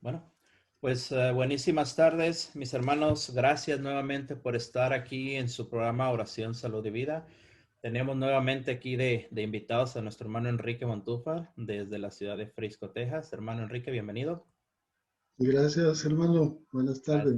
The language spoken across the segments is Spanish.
Bueno, pues buenísimas tardes, mis hermanos. Gracias nuevamente por estar aquí en su programa Oración, Salud y Vida. Tenemos nuevamente aquí de invitados a nuestro hermano Enrique Montúfar desde la ciudad de Frisco, Texas. Hermano Enrique, bienvenido. Gracias, hermano. Buenas tardes,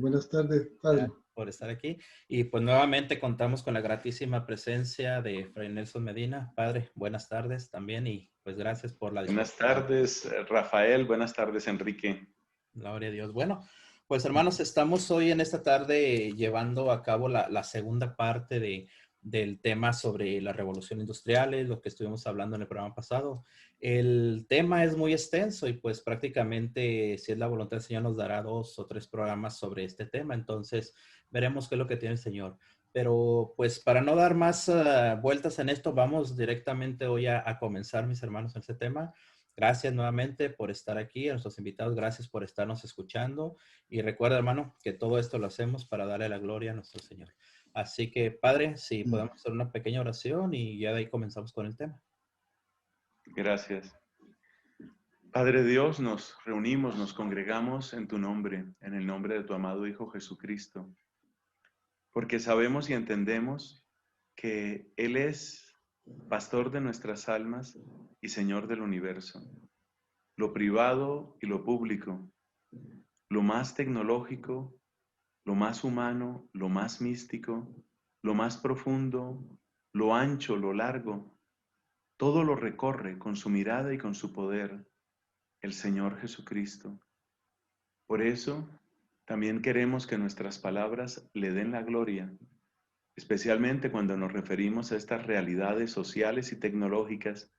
padre. Gracias por estar aquí. Y pues nuevamente contamos con la gratísima presencia de Fray Nelson Medina. Padre, buenas tardes también y pues gracias por la Buenas disponibilidad. tardes, Rafael. Buenas tardes, Enrique. Gloria a Dios. Bueno, pues hermanos, estamos hoy en esta tarde llevando a cabo la segunda parte del tema sobre las revoluciones industriales, lo que estuvimos hablando en el programa pasado. El tema es muy extenso y pues prácticamente, si es la voluntad del Señor, nos dará 2 o 3 programas sobre este tema. Entonces, veremos qué es lo que tiene el Señor. Pero pues para no dar más vueltas en esto, vamos directamente hoy a comenzar, mis hermanos, en este tema. Gracias nuevamente por estar aquí, a nuestros invitados, gracias por estarnos escuchando. Y recuerda, hermano, que todo esto lo hacemos para darle la gloria a nuestro Señor. Así que, Padre, si podemos hacer una pequeña oración y ya de ahí comenzamos con el tema. Gracias. Padre Dios, nos reunimos, nos congregamos en tu nombre, en el nombre de tu amado Hijo Jesucristo, porque sabemos y entendemos que Él es pastor de nuestras almas y Señor del universo, lo privado y lo público, lo más tecnológico, lo más humano, lo más místico, lo más profundo, lo ancho, lo largo, todo lo recorre con su mirada y con su poder el Señor Jesucristo. Por eso, también queremos que nuestras palabras le den la gloria, especialmente cuando nos referimos a estas realidades sociales y tecnológicas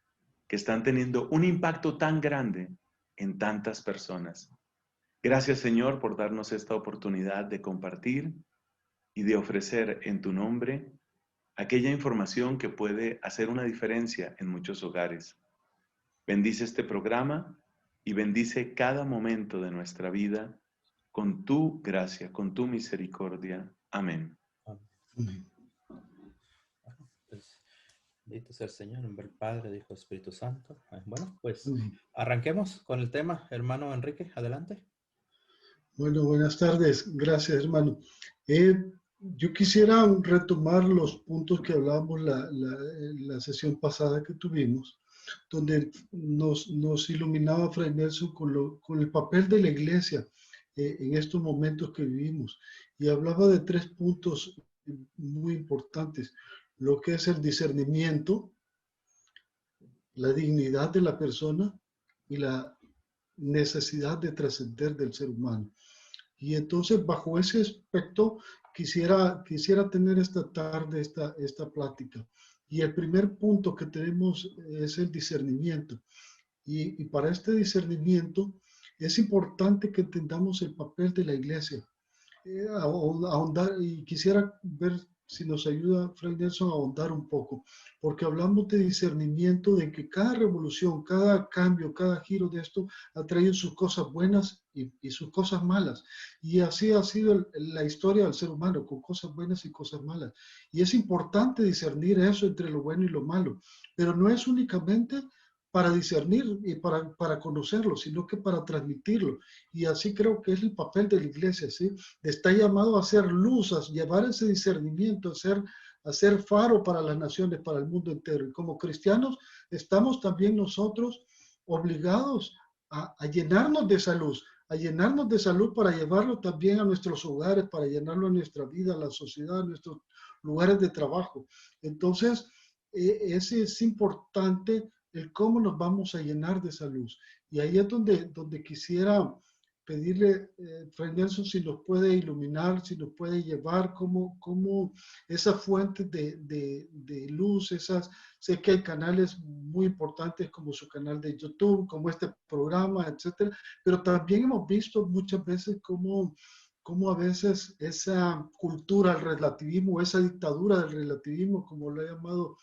que están teniendo un impacto tan grande en tantas personas. Gracias, Señor, por darnos esta oportunidad de compartir y de ofrecer en tu nombre aquella información que puede hacer una diferencia en muchos hogares. Bendice este programa y bendice cada momento de nuestra vida con tu gracia, con tu misericordia. Amén. Amén. Pues, bendito sea el Señor, en nombre del Padre, del Hijo y del Espíritu Santo. Bueno, pues arranquemos con el tema. Hermano Enrique, adelante. Bueno, buenas tardes. Gracias, hermano. Yo quisiera retomar los puntos que hablábamos la sesión pasada que tuvimos, donde nos iluminaba Fray Nelson con el papel de la iglesia en estos momentos que vivimos. Y hablaba de 3 puntos muy importantes: lo que es el discernimiento, la dignidad de la persona y la necesidad de trascender del ser humano. Y entonces, bajo ese aspecto, quisiera tener esta tarde esta plática. Y el primer punto que tenemos es el discernimiento. Y para este discernimiento es importante que entendamos el papel de la iglesia. Ahondar, y quisiera ver si nos ayuda Fray Nelson a ahondar un poco, porque hablamos de discernimiento, de que cada revolución, cada cambio, cada giro de esto ha traído sus cosas buenas y sus cosas malas. Y así ha sido la historia del ser humano, con cosas buenas y cosas malas. Y es importante discernir eso entre lo bueno y lo malo, pero no es únicamente para discernir y para conocerlo, sino que para transmitirlo. Y así creo que es el papel de la iglesia, ¿sí? Está llamado a hacer luz, a llevar ese discernimiento, a ser faro para las naciones, para el mundo entero. Y como cristianos estamos también nosotros obligados a llenarnos de esa luz, a llenarnos de salud para llevarlo también a nuestros hogares, para llenarlo a nuestra vida, a la sociedad, a nuestros lugares de trabajo. Entonces, ese es importante, el cómo nos vamos a llenar de esa luz. Y ahí es donde quisiera pedirle, Fray Nelson, si nos puede iluminar, si nos puede llevar cómo esas fuentes de luz, sé que hay canales muy importantes como su canal de YouTube, como este programa, etcétera, pero también hemos visto muchas veces cómo a veces esa cultura del relativismo, esa dictadura del relativismo, como lo ha llamado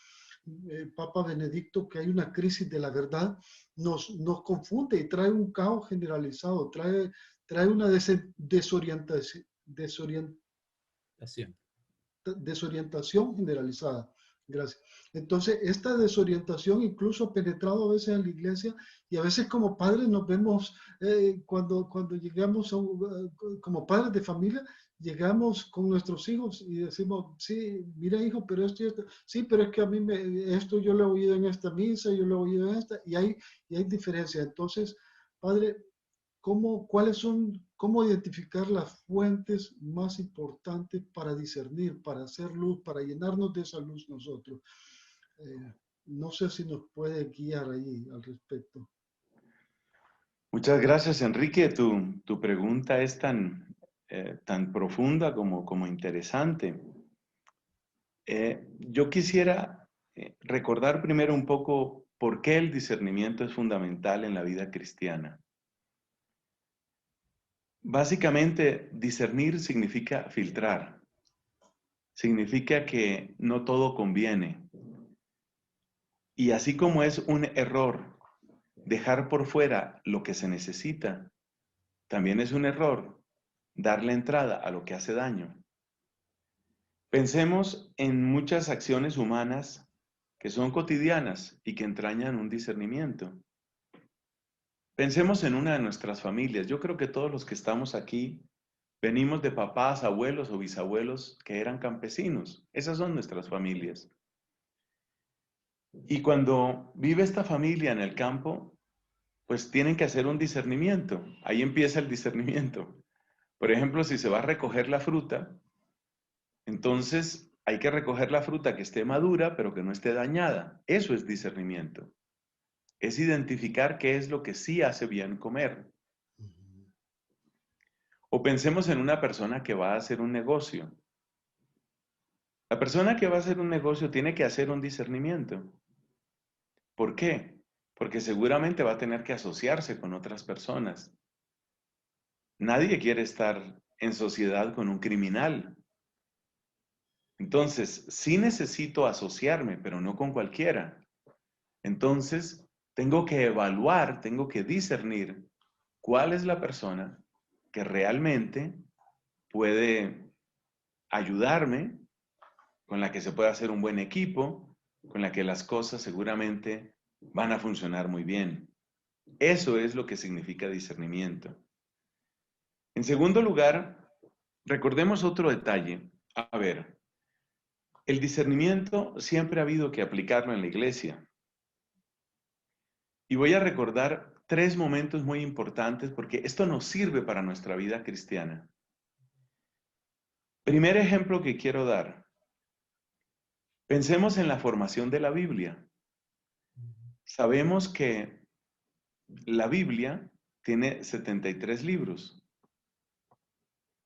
Papa Benedicto, que hay una crisis de la verdad, nos confunde y trae un caos generalizado, trae una desorientación generalizada. Gracias. Entonces, esta desorientación incluso ha penetrado a veces en la iglesia y a veces como padres nos vemos, cuando llegamos como padres de familia, llegamos con nuestros hijos y decimos, sí, mira hijo, pero esto y esto, sí, pero es que a mí esto yo lo he oído en esta misa, yo lo he oído en esta, y hay diferencias. Entonces, padre, cómo identificar las fuentes más importantes para discernir, para hacer luz, para llenarnos de esa luz nosotros? Eh, no sé si nos puede guiar ahí al respecto. Muchas gracias, Enrique. Tu pregunta es tan profunda como interesante. Yo quisiera recordar primero un poco por qué el discernimiento es fundamental en la vida cristiana. Básicamente, discernir significa filtrar, significa que no todo conviene. Y así como es un error dejar por fuera lo que se necesita, también es un error darle entrada a lo que hace daño. Pensemos en muchas acciones humanas que son cotidianas y que entrañan un discernimiento. Pensemos en una de nuestras familias. Yo creo que todos los que estamos aquí venimos de papás, abuelos o bisabuelos que eran campesinos. Esas son nuestras familias. Y cuando vive esta familia en el campo, pues tienen que hacer un discernimiento. Ahí empieza el discernimiento. Por ejemplo, si se va a recoger la fruta, entonces hay que recoger la fruta que esté madura, pero que no esté dañada. Eso es discernimiento. Es identificar qué es lo que sí hace bien comer. O pensemos en una persona que va a hacer un negocio. La persona que va a hacer un negocio tiene que hacer un discernimiento. ¿Por qué? Porque seguramente va a tener que asociarse con otras personas. Nadie quiere estar en sociedad con un criminal. Entonces, sí necesito asociarme, pero no con cualquiera. Entonces, tengo que evaluar, tengo que discernir cuál es la persona que realmente puede ayudarme, con la que se puede hacer un buen equipo, con la que las cosas seguramente van a funcionar muy bien. Eso es lo que significa discernimiento. En segundo lugar, recordemos otro detalle. A ver, el discernimiento siempre ha habido que aplicarlo en la iglesia. Y voy a recordar 3 momentos muy importantes porque esto nos sirve para nuestra vida cristiana. Primer ejemplo que quiero dar. Pensemos en la formación de la Biblia. Sabemos que la Biblia tiene 73 libros,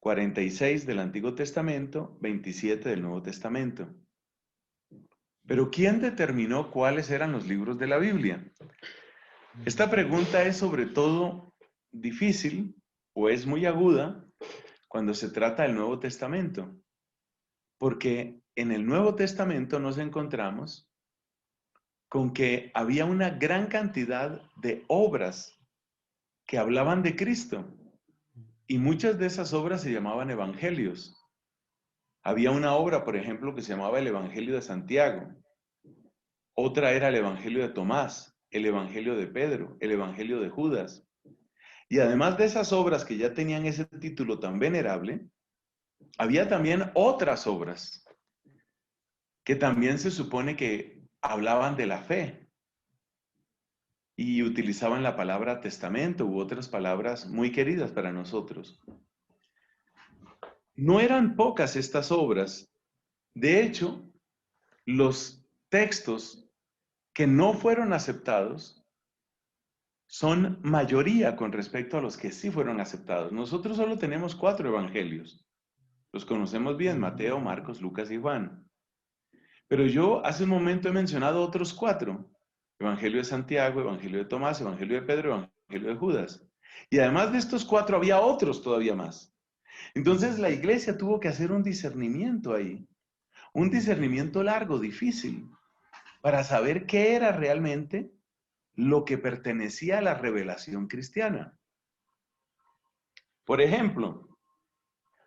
46 del Antiguo Testamento, 27 del Nuevo Testamento. Pero ¿quién determinó cuáles eran los libros de la Biblia? Esta pregunta es sobre todo difícil o es muy aguda cuando se trata del Nuevo Testamento, porque en el Nuevo Testamento nos encontramos con que había una gran cantidad de obras que hablaban de Cristo y muchas de esas obras se llamaban evangelios. Había una obra, por ejemplo, que se llamaba el Evangelio de Santiago, otra era el Evangelio de Tomás, el Evangelio de Pedro, el Evangelio de Judas. Y además de esas obras que ya tenían ese título tan venerable, había también otras obras que también se supone que hablaban de la fe y utilizaban la palabra testamento u otras palabras muy queridas para nosotros. No eran pocas estas obras. De hecho, los textos que no fueron aceptados son mayoría con respecto a los que sí fueron aceptados. Nosotros solo tenemos 4 evangelios. Los conocemos bien: Mateo, Marcos, Lucas y Juan. Pero yo hace un momento he mencionado otros 4. Evangelio de Santiago, Evangelio de Tomás, Evangelio de Pedro, Evangelio de Judas. Y además de estos 4 había otros todavía más. Entonces la iglesia tuvo que hacer un discernimiento ahí. Un discernimiento largo, difícil, para saber qué era realmente lo que pertenecía a la revelación cristiana. Por ejemplo,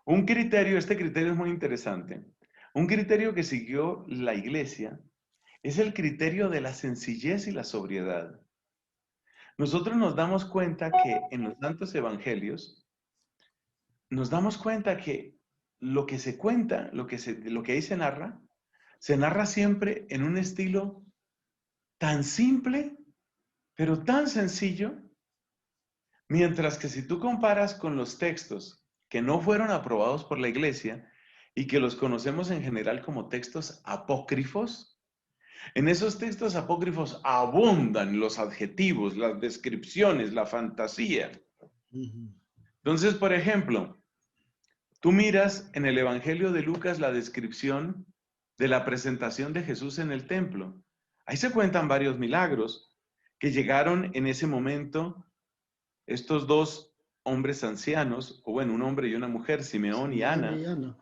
este criterio es muy interesante. Un criterio que siguió la iglesia es el criterio de la sencillez y la sobriedad. Nosotros nos damos cuenta que en los santos evangelios, nos damos cuenta que lo que se cuenta, lo que ahí se narra siempre en un estilo tan simple, pero tan sencillo, mientras que si tú comparas con los textos que no fueron aprobados por la iglesia y que los conocemos en general como textos apócrifos, en esos textos apócrifos abundan los adjetivos, las descripciones, la fantasía. Entonces, por ejemplo, tú miras en el Evangelio de Lucas la descripción de la presentación de Jesús en el templo. Ahí se cuentan varios milagros que llegaron en ese momento estos dos hombres ancianos, o bueno, un hombre y una mujer, Simeón y Ana.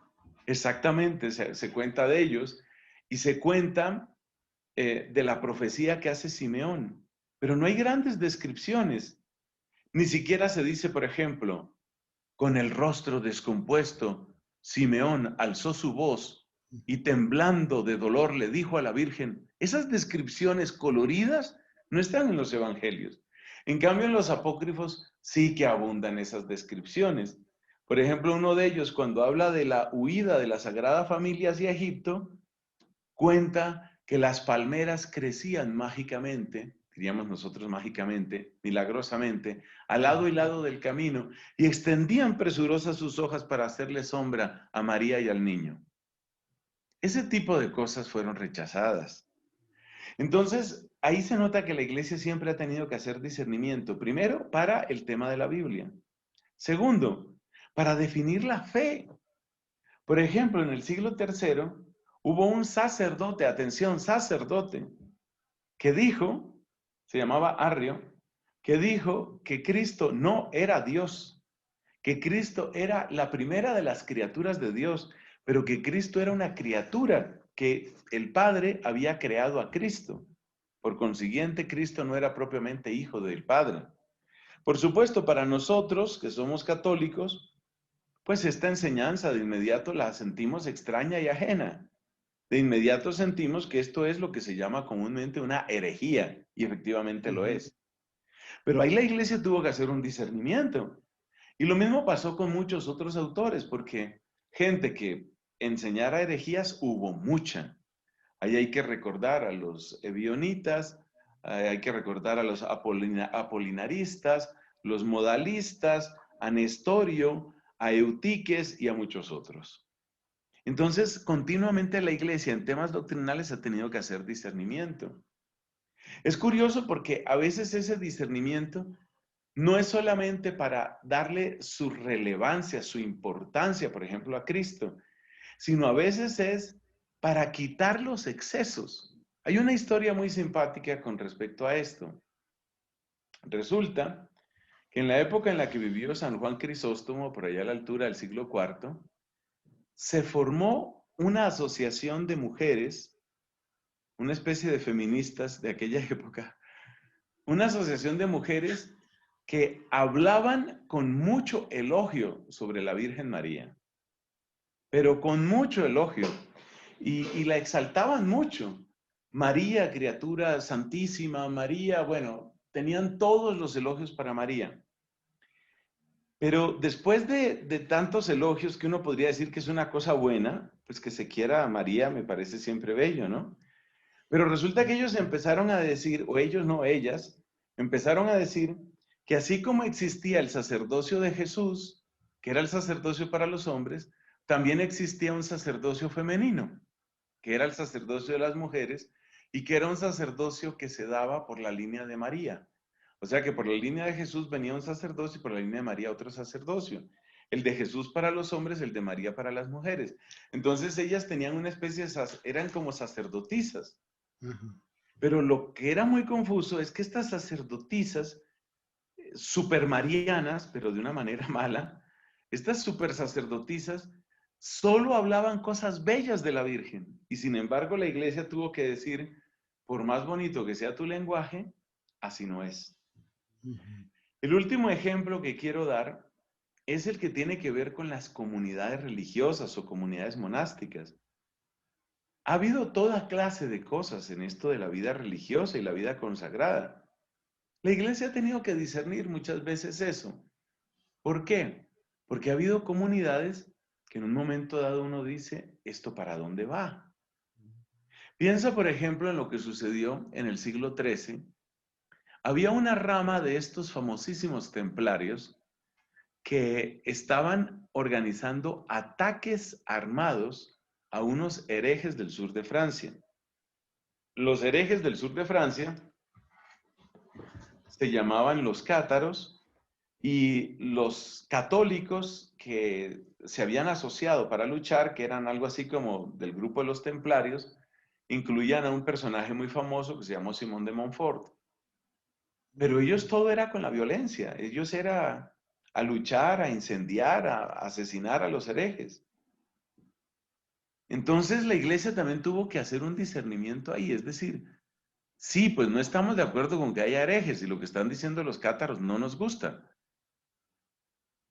Exactamente, se cuenta de ellos y se cuenta de la profecía que hace Simeón. Pero no hay grandes descripciones. Ni siquiera se dice, por ejemplo, con el rostro descompuesto, Simeón alzó su voz y temblando de dolor le dijo a la Virgen. Esas descripciones coloridas no están en los evangelios. En cambio, en los apócrifos sí que abundan esas descripciones. Por ejemplo, uno de ellos, cuando habla de la huida de la Sagrada Familia hacia Egipto, cuenta que las palmeras crecían mágicamente, diríamos nosotros mágicamente, milagrosamente, al lado y lado del camino, y extendían presurosas sus hojas para hacerle sombra a María y al niño. Ese tipo de cosas fueron rechazadas. Entonces, ahí se nota que la iglesia siempre ha tenido que hacer discernimiento. Primero, para el tema de la Biblia. Segundo, para definir la fe. Por ejemplo, en el siglo III hubo un sacerdote, atención, sacerdote, que dijo, se llamaba Arrio, que dijo que Cristo no era Dios, que Cristo era la primera de las criaturas de Dios, pero que Cristo era una criatura, que el Padre había creado a Cristo. Por consiguiente, Cristo no era propiamente hijo del Padre. Por supuesto, para nosotros, que somos católicos, pues esta enseñanza de inmediato la sentimos extraña y ajena. De inmediato sentimos que esto es lo que se llama comúnmente una herejía, y efectivamente lo es. Pero ahí la iglesia tuvo que hacer un discernimiento. Y lo mismo pasó con muchos otros autores, porque gente que enseñara herejías hubo mucha. Ahí hay que recordar a los ebionitas, hay que recordar a los apolinaristas, los modalistas, a Nestorio, a Eutiques y a muchos otros. Entonces, continuamente la iglesia en temas doctrinales ha tenido que hacer discernimiento. Es curioso porque a veces ese discernimiento no es solamente para darle su relevancia, su importancia, por ejemplo, a Cristo, sino a veces es para quitar los excesos. Hay una historia muy simpática con respecto a esto. Resulta que en la época en la que vivió San Juan Crisóstomo, por allá a la altura del siglo IV, se formó una asociación de mujeres, una especie de feministas de aquella época, una asociación de mujeres que hablaban con mucho elogio sobre la Virgen María, pero con mucho elogio, y la exaltaban mucho. María, criatura santísima, María, bueno, tenían todos los elogios para María. Pero después de tantos elogios que uno podría decir que es una cosa buena, pues que se quiera a María me parece siempre bello, ¿no? Pero resulta que ellos empezaron a decir, o ellos no, ellas, empezaron a decir que así como existía el sacerdocio de Jesús, que era el sacerdocio para los hombres, también existía un sacerdocio femenino, que era el sacerdocio de las mujeres, y que era un sacerdocio que se daba por la línea de María. O sea que por la línea de Jesús venía un sacerdocio y por la línea de María otro sacerdocio. El de Jesús para los hombres, el de María para las mujeres. Entonces ellas tenían una especie de, eran como sacerdotisas. Pero lo que era muy confuso es que estas sacerdotisas supermarianas, pero de una manera mala, estas super sacerdotisas solo hablaban cosas bellas de la Virgen. Y sin embargo la iglesia tuvo que decir, por más bonito que sea tu lenguaje, así no es. El último ejemplo que quiero dar es el que tiene que ver con las comunidades religiosas o comunidades monásticas. Ha habido toda clase de cosas en esto de la vida religiosa y la vida consagrada. La iglesia ha tenido que discernir muchas veces eso. ¿Por qué? Porque ha habido comunidades que en un momento dado uno dice, ¿esto para dónde va? Piensa, por ejemplo, en lo que sucedió en el siglo XIII. Había una rama de estos famosísimos templarios que estaban organizando ataques armados a unos herejes del sur de Francia. Los herejes del sur de Francia se llamaban los cátaros y los católicos que se habían asociado para luchar, que eran algo así como del grupo de los templarios, incluían a un personaje muy famoso que se llamó Simón de Montfort. Pero ellos todo era con la violencia, ellos era a luchar, a incendiar, a asesinar a los herejes. Entonces la iglesia también tuvo que hacer un discernimiento ahí, es decir, sí, pues no estamos de acuerdo con que haya herejes y lo que están diciendo los cátaros no nos gusta.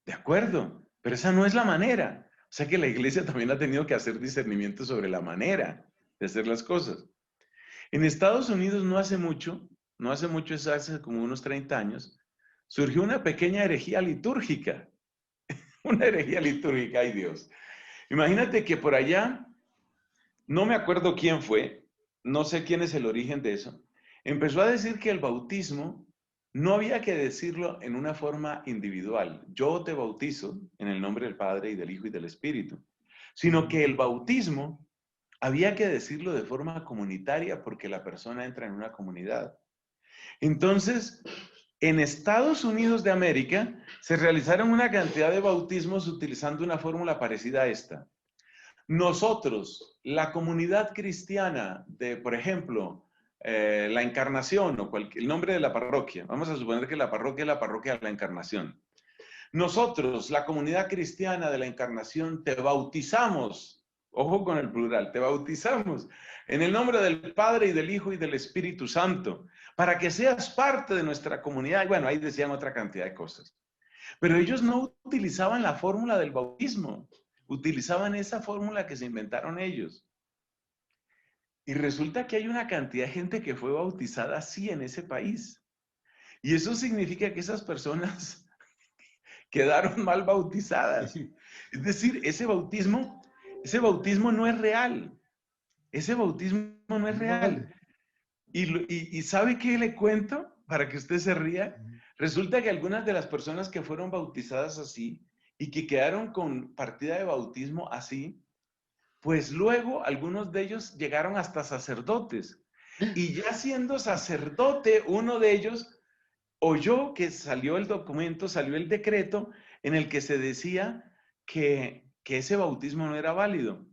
De acuerdo, pero esa no es la manera. O sea que la iglesia también ha tenido que hacer discernimiento sobre la manera de hacer las cosas. En Estados Unidos no hace mucho, es hace como unos 30 años, surgió una pequeña herejía litúrgica. Una herejía litúrgica, ay Dios. Imagínate que por allá, no me acuerdo quién fue, no sé quién es el origen de eso, empezó a decir que el bautismo no había que decirlo en una forma individual. Yo te bautizo en el nombre del Padre y del Hijo y del Espíritu, sino que el bautismo había que decirlo de forma comunitaria porque la persona entra en una comunidad. Entonces, en Estados Unidos de América se realizaron una cantidad de bautismos utilizando una fórmula parecida a esta. Nosotros, la comunidad cristiana de, por ejemplo, la Encarnación o el nombre de la parroquia, vamos a suponer que la parroquia es la parroquia de la Encarnación. Nosotros, la comunidad cristiana de la Encarnación, te bautizamos, ojo con el plural, te bautizamos en el nombre del Padre y del Hijo y del Espíritu Santo, para que seas parte de nuestra comunidad. Y bueno, ahí decían otra cantidad de cosas. Pero ellos no utilizaban la fórmula del bautismo, utilizaban esa fórmula que se inventaron ellos. Y resulta que hay una cantidad de gente que fue bautizada así en ese país. Y eso significa que esas personas quedaron mal bautizadas. Es decir, ese bautismo no es real. Ese bautismo no es real. Y ¿sabe qué le cuento? Para que usted se ría. Resulta que algunas de las personas que fueron bautizadas así y que quedaron con partida de bautismo así, pues luego algunos de ellos llegaron hasta sacerdotes. Y ya siendo sacerdote, uno de ellos oyó que salió el documento, salió el decreto en el que se decía que ese bautismo no era válido.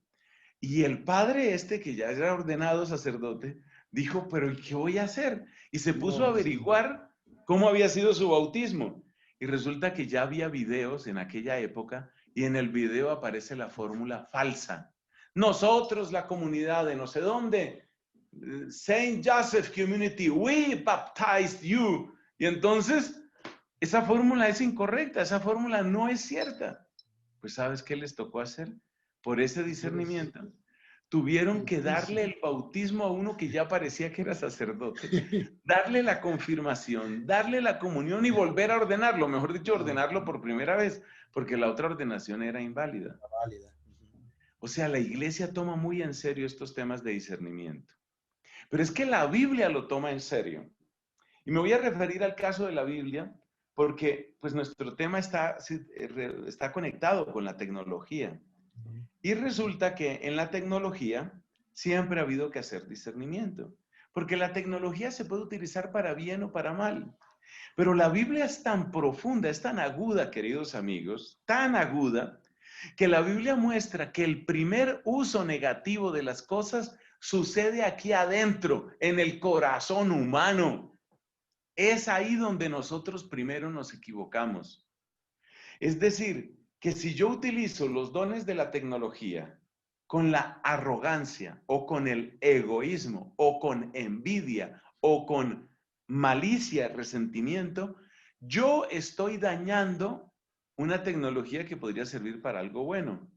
Y el padre que ya era ordenado sacerdote, dijo, pero ¿qué voy a hacer? Y se puso a averiguar cómo había sido su bautismo. Y resulta que ya había videos en aquella época y en el video aparece la fórmula falsa. Nosotros, la comunidad de no sé dónde, Saint Joseph Community, we baptized you. Y entonces, esa fórmula es incorrecta, esa fórmula no es cierta. Pues ¿sabes qué les tocó hacer? Por ese discernimiento, tuvieron que darle el bautismo a uno que ya parecía que era sacerdote, darle la confirmación, darle la comunión y volver a ordenarlo, mejor dicho, ordenarlo por primera vez, porque la otra ordenación era inválida. O sea, la iglesia toma muy en serio estos temas de discernimiento. Pero es que la Biblia lo toma en serio. Y me voy a referir al caso de la Biblia, porque pues nuestro tema está conectado con la tecnología. Y resulta que en la tecnología siempre ha habido que hacer discernimiento, porque la tecnología se puede utilizar para bien o para mal. Pero la Biblia es tan profunda, es tan aguda, queridos amigos, tan aguda, que la Biblia muestra que el primer uso negativo de las cosas sucede aquí adentro, en el corazón humano. Es ahí donde nosotros primero nos equivocamos. Es decir, que si yo utilizo los dones de la tecnología con la arrogancia o con el egoísmo o con envidia o con malicia, resentimiento, yo estoy dañando una tecnología que podría servir para algo bueno.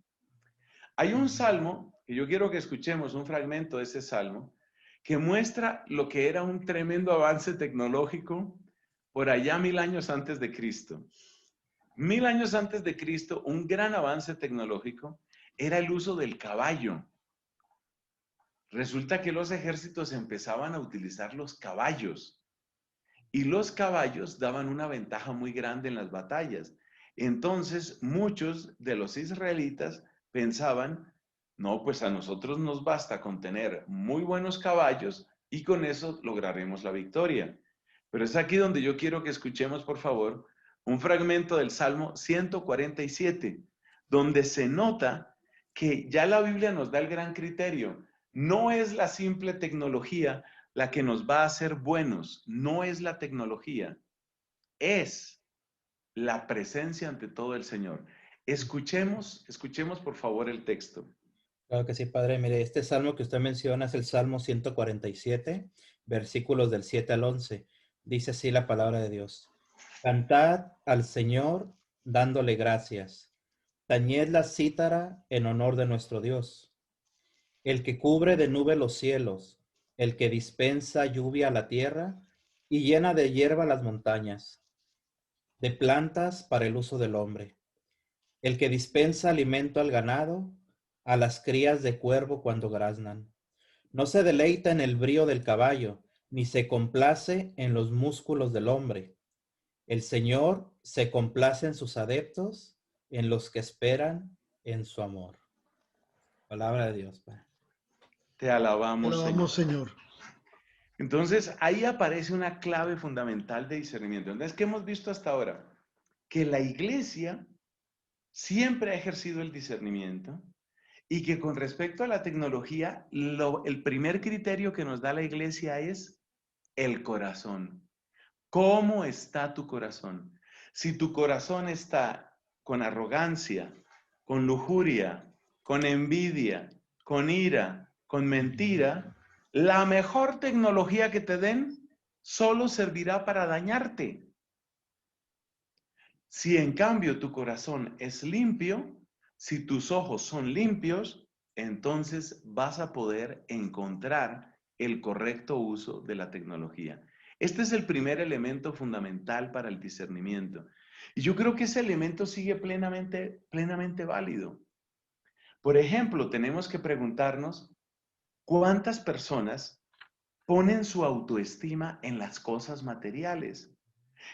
Hay un salmo que yo quiero que escuchemos un fragmento de ese salmo que muestra lo que era un tremendo avance tecnológico por allá 1000 años antes de Cristo. 1000 años antes de Cristo, un gran avance tecnológico era el uso del caballo. Resulta que los ejércitos empezaban a utilizar los caballos y los caballos daban una ventaja muy grande en las batallas. Entonces, muchos de los israelitas pensaban, no, pues a nosotros nos basta con tener muy buenos caballos y con eso lograremos la victoria. Pero es aquí donde yo quiero que escuchemos, por favor, un fragmento del Salmo 147, donde se nota que ya la Biblia nos da el gran criterio. No es la simple tecnología la que nos va a hacer buenos, no es la tecnología, es la presencia ante todo del Señor. Escuchemos por favor el texto. Claro que sí, padre. Mire, este salmo que usted menciona es el Salmo 147, versículos del 7 al 11. Dice así la palabra de Dios. Cantad al Señor dándole gracias. Tañed la cítara en honor de nuestro Dios. El que cubre de nube los cielos, el que dispensa lluvia a la tierra y llena de hierba las montañas, de plantas para el uso del hombre. El que dispensa alimento al ganado, a las crías de cuervo cuando graznan. No se deleita en el brío del caballo, ni se complace en los músculos del hombre. El Señor se complace en sus adeptos, en los que esperan en su amor. Palabra de Dios, Padre. Te alabamos, Te alabamos, Señor. Entonces, ahí aparece una clave fundamental de discernimiento. Entonces, ¿qué hemos visto hasta ahora? Que la iglesia siempre ha ejercido el discernimiento y que con respecto a la tecnología, el primer criterio que nos da la iglesia es el corazón. ¿Cómo está tu corazón? Si tu corazón está con arrogancia, con lujuria, con envidia, con ira, con mentira, la mejor tecnología que te den solo servirá para dañarte. Si en cambio tu corazón es limpio, si tus ojos son limpios, entonces vas a poder encontrar el correcto uso de la tecnología. Este es el primer elemento fundamental para el discernimiento. Y yo creo que ese elemento sigue plenamente válido. Por ejemplo, tenemos que preguntarnos cuántas personas ponen su autoestima en las cosas materiales.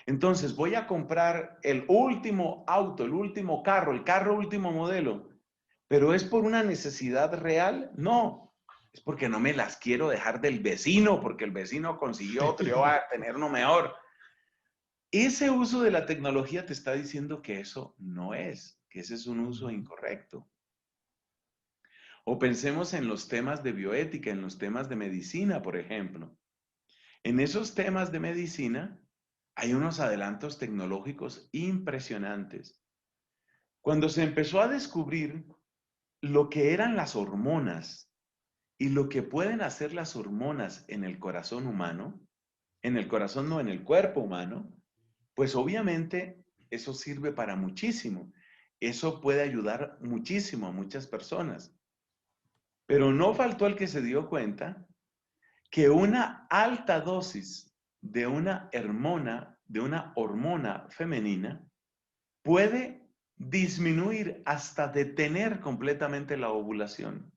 Entonces, voy a comprar el último auto, el último carro, el carro último modelo, pero ¿es por una necesidad real? No, es porque no me las quiero dejar del vecino, porque el vecino consiguió otro y yo voy a tener uno mejor. Ese uso de la tecnología te está diciendo que eso no es, que ese es un uso incorrecto. O pensemos en los temas de bioética, en los temas de medicina, por ejemplo. En esos temas de medicina hay unos adelantos tecnológicos impresionantes. Cuando se empezó a descubrir lo que eran las hormonas y lo que pueden hacer las hormonas en el corazón humano, en el corazón no, en el cuerpo humano, pues obviamente eso sirve para muchísimo. Eso puede ayudar muchísimo a muchas personas. Pero no faltó el que se dio cuenta que una alta dosis de una hormona femenina puede disminuir hasta detener completamente la ovulación.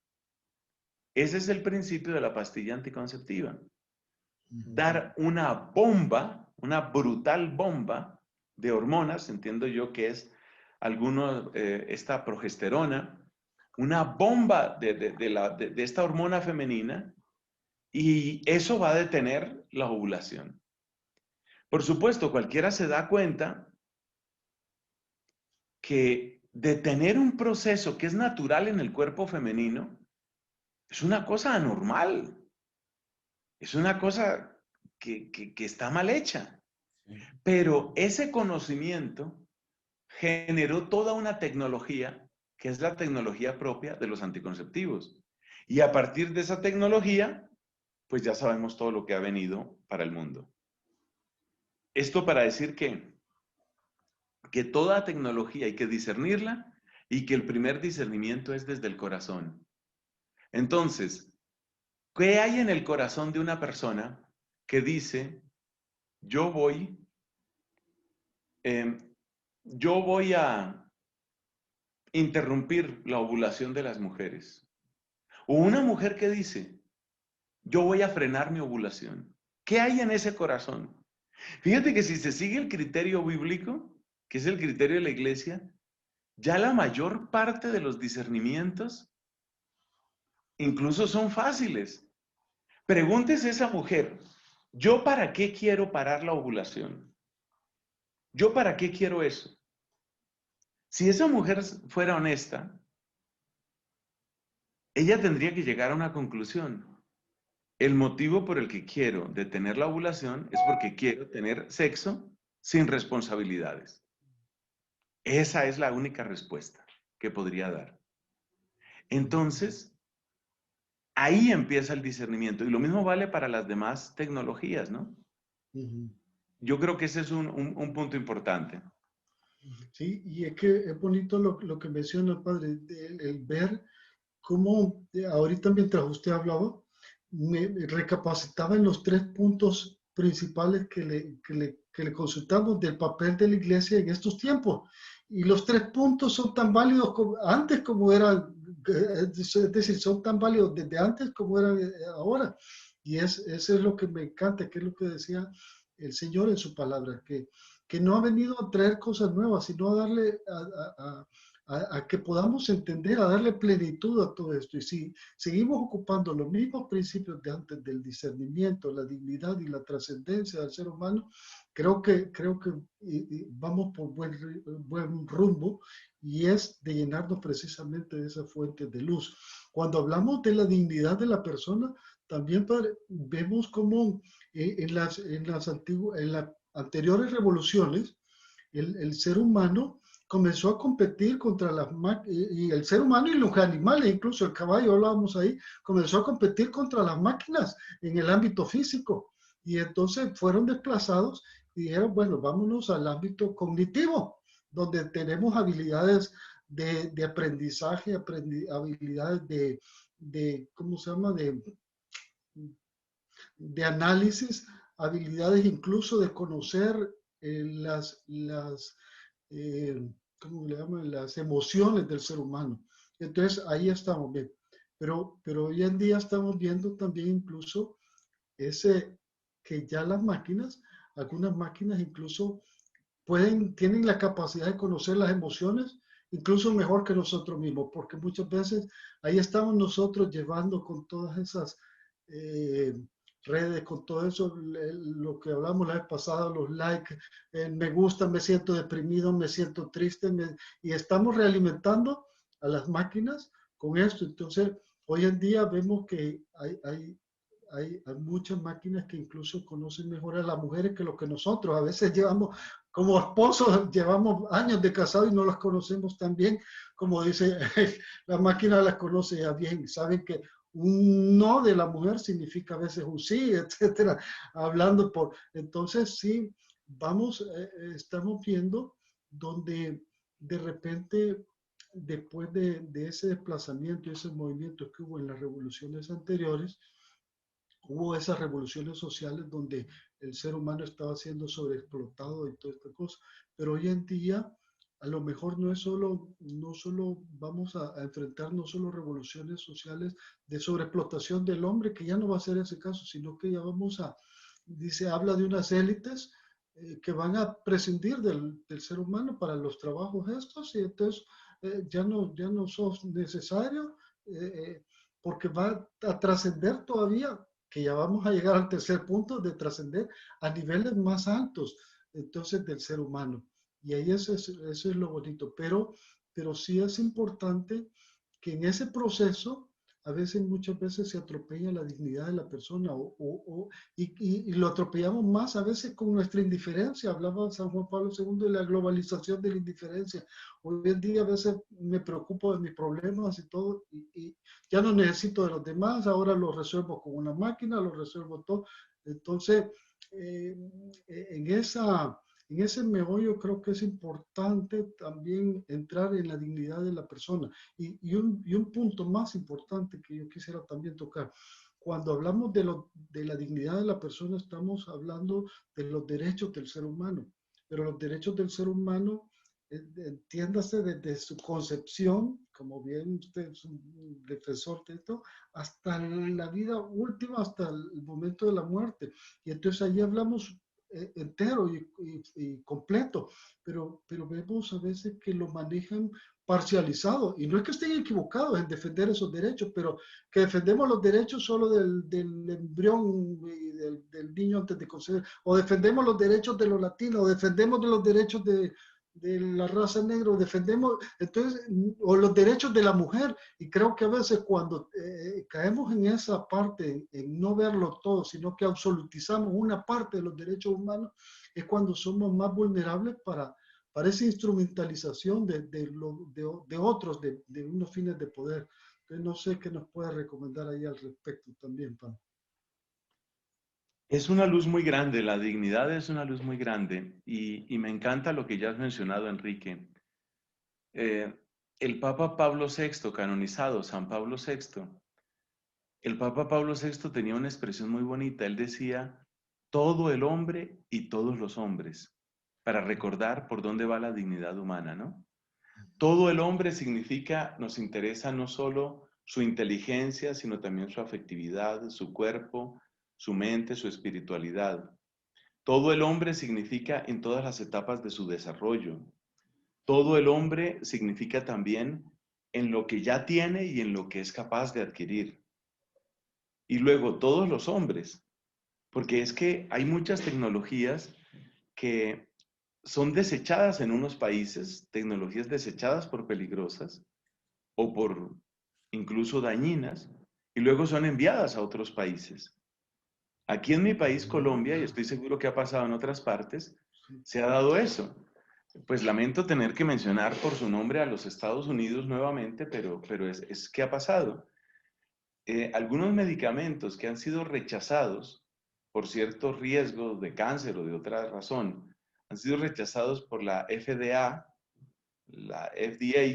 Ese es el principio de la pastilla anticonceptiva. Dar una bomba, una brutal bomba de hormonas, entiendo yo que es esta progesterona, una bomba de esta hormona femenina, y eso va a detener la ovulación. Por supuesto, cualquiera se da cuenta que detener un proceso que es natural en el cuerpo femenino es una cosa anormal. Es una cosa que está mal hecha. Pero ese conocimiento generó toda una tecnología que es la tecnología propia de los anticonceptivos. Y a partir de esa tecnología, pues ya sabemos todo lo que ha venido para el mundo. Esto para decir que toda tecnología hay que discernirla y que el primer discernimiento es desde el corazón. Entonces, ¿qué hay en el corazón de una persona que dice, yo voy a interrumpir la ovulación de las mujeres? O una mujer que dice, yo voy a frenar mi ovulación. ¿Qué hay en ese corazón? Fíjate que si se sigue el criterio bíblico, que es el criterio de la iglesia, ya la mayor parte de los discernimientos incluso son fáciles. Pregúntese a esa mujer, ¿yo para qué quiero parar la ovulación? ¿Yo para qué quiero eso? Si esa mujer fuera honesta, ella tendría que llegar a una conclusión. El motivo por el que quiero detener la ovulación es porque quiero tener sexo sin responsabilidades. Esa es la única respuesta que podría dar. Entonces, ahí empieza el discernimiento. Y lo mismo vale para las demás tecnologías, ¿no? Yo creo que ese es un punto importante. Sí, y es que es bonito lo que menciona, padre, el ver cómo ahorita mientras usted hablaba, me recapacitaba en los 3 puntos principales que le consultamos del papel de la iglesia en estos tiempos. Y los 3 puntos son tan válidos como antes como eran, es decir, son tan válidos desde antes como eran ahora. Y eso es lo que me encanta, que es lo que decía el Señor en su palabra, que no ha venido a traer cosas nuevas, sino a darle a que podamos entender, a darle plenitud a todo esto. Y si seguimos ocupando los mismos principios de antes del discernimiento, la dignidad y la trascendencia del ser humano, creo que vamos por buen rumbo, y es de llenarnos precisamente de esa fuente de luz. Cuando hablamos de la dignidad de la persona, también, padre, vemos cómo en las anteriores revoluciones, el ser humano comenzó a competir contra las máquinas, y el ser humano y los animales, incluso el caballo, hablábamos ahí, comenzó a competir contra las máquinas en el ámbito físico. Y entonces fueron desplazados y dijeron, bueno, vámonos al ámbito cognitivo, donde tenemos habilidades de aprendizaje, habilidades ¿cómo se llama? De análisis, habilidades incluso de conocer eh, ¿cómo le llaman? Las emociones del ser humano. Entonces ahí estamos bien. Pero hoy en día estamos viendo también incluso que ya las máquinas, algunas máquinas incluso tienen la capacidad de conocer las emociones incluso mejor que nosotros mismos, porque muchas veces ahí estamos nosotros llevando con todas esas eh, redes, con todo eso, lo que hablamos la vez pasada, los likes, me gusta, me siento deprimido, me siento triste, y estamos realimentando a las máquinas con esto. Entonces, hoy en día vemos que hay muchas máquinas que incluso conocen mejor a las mujeres que lo que nosotros. A veces llevamos, como esposos, llevamos años de casado y no las conocemos tan bien, como dice, la máquina las conoce ya bien. Saben que un no de la mujer significa a veces un sí, etcétera. Hablando entonces sí, estamos viendo donde de repente, después de ese desplazamiento y ese movimiento que hubo en las revoluciones anteriores, hubo esas revoluciones sociales donde el ser humano estaba siendo sobreexplotado y toda esta cosa. Pero hoy en día, a lo mejor no solo vamos a enfrentar no solo revoluciones sociales de sobreexplotación del hombre, que ya no va a ser ese caso, sino que ya habla de unas élites que van a prescindir del ser humano para los trabajos estos, y entonces ya no sos necesario, porque va a trascender todavía, que ya vamos a llegar al tercer punto de trascender a niveles más altos, entonces, del ser humano. Y ahí eso es lo bonito, pero sí es importante que en ese proceso, muchas veces se atropella la dignidad de la persona, y lo atropellamos más a veces con nuestra indiferencia. Hablaba San Juan Pablo II de la globalización de la indiferencia. Hoy en día a veces me preocupo de mis problemas y todo, y ya no necesito de los demás, ahora los resuelvo con una máquina, los resuelvo todo. Entonces, en en ese meollo creo que es importante también entrar en la dignidad de la persona. Y un punto más importante que yo quisiera también tocar. Cuando hablamos de la dignidad de la persona, estamos hablando de los derechos del ser humano. Pero los derechos del ser humano, entiéndase desde su concepción, como bien usted es un defensor de esto, hasta la vida última, hasta el momento de la muerte. Y entonces allí hablamos entero y completo, pero vemos a veces que lo manejan parcializado, y no es que estén equivocados en defender esos derechos, pero que defendemos los derechos solo del embrión y del niño antes de concebir, o defendemos los derechos de los latinos, o defendemos los derechos de la raza negra, o defendemos, entonces, o los derechos de la mujer, y creo que a veces cuando caemos en esa parte, en no verlo todo, sino que absolutizamos una parte de los derechos humanos, es cuando somos más vulnerables para esa instrumentalización de otros, de unos fines de poder. Entonces, no sé qué nos puede recomendar ahí al respecto también, Pablo. Es una luz muy grande, la dignidad es una luz muy grande y me encanta lo que ya has mencionado, Enrique. El Papa Pablo VI, canonizado, San Pablo VI, el Papa Pablo VI tenía una expresión muy bonita. Él decía, todo el hombre y todos los hombres, para recordar por dónde va la dignidad humana, ¿no? Todo el hombre significa, nos interesa no solo su inteligencia, sino también su afectividad, su cuerpo, su mente, su espiritualidad. Todo el hombre significa en todas las etapas de su desarrollo. Todo el hombre significa también en lo que ya tiene y en lo que es capaz de adquirir. Y luego todos los hombres, porque es que hay muchas tecnologías que son desechadas en unos países, tecnologías desechadas por peligrosas o por incluso dañinas, y luego son enviadas a otros países. Aquí en mi país, Colombia, y estoy seguro que ha pasado en otras partes, se ha dado eso. Pues lamento tener que mencionar por su nombre a los Estados Unidos nuevamente, pero es que ha pasado. Algunos medicamentos que han sido rechazados por ciertos riesgos de cáncer o de otra razón, han sido rechazados por la FDA,